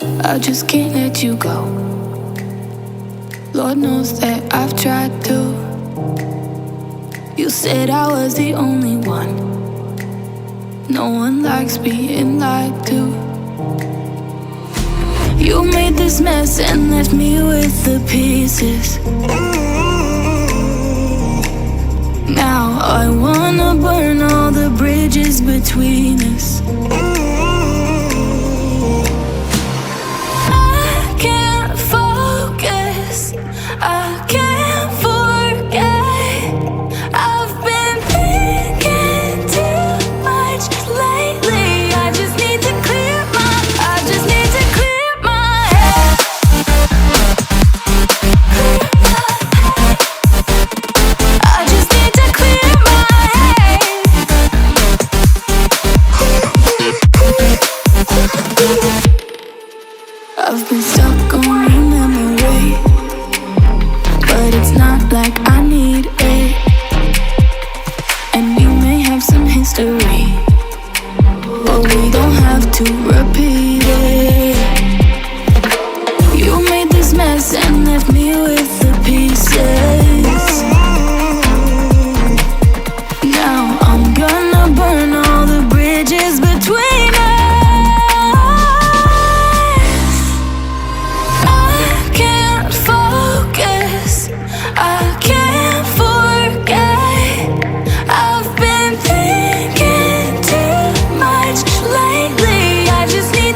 I just can't let you go. Lord knows that I've tried to. You said I was the only one. No one likes being lied to. You made this mess and left me with the pieces. Now I wanna burn all the bridges between us. I can't focus, I can't forget. I've been thinking too much lately. I just need to clear my, I just need to clear my head. I just need to clear my head. I've been stuck on your memory, but it's not like I need it. And we may have some history, but we don't have to repeat it. You made this mess and left me with the pieces. Now I'm gonna burn all the bridges between us. I can't focus, I can't forget. I've been thinking too much lately. I just need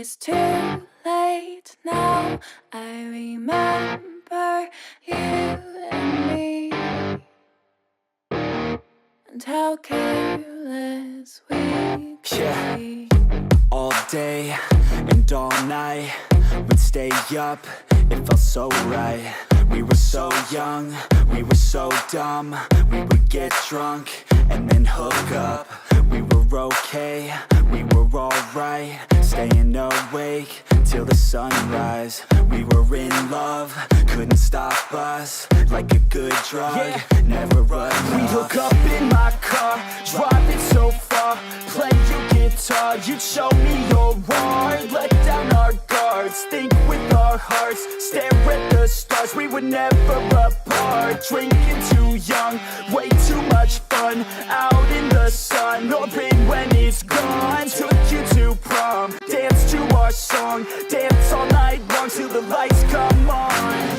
It's too late now. I remember you and me, and how careless we could be. All day and all night, we'd stay up, it felt so right. We were so young, we were so dumb. We would get drunk and then hook up. We were okay, we were alright, staying awake till the sunrise. We were in love, couldn't stop us, like a good drug, never enough. We'd hook up in my car, driving so far, play your guitar, you'd show me your art, let down our guards, think with our hearts, stare at the stars. We were never apart, drinking too young, way too much fun, out in the sun, or in when it's gone. Took you to prom, dance to our song, dance all night long till the lights come on.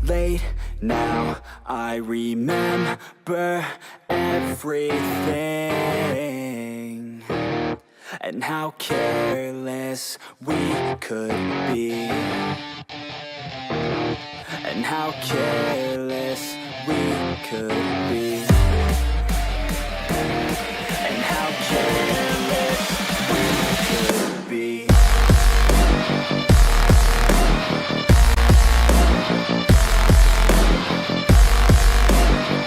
Late now, I remember everything, and how careless we could be, and how careless we could be.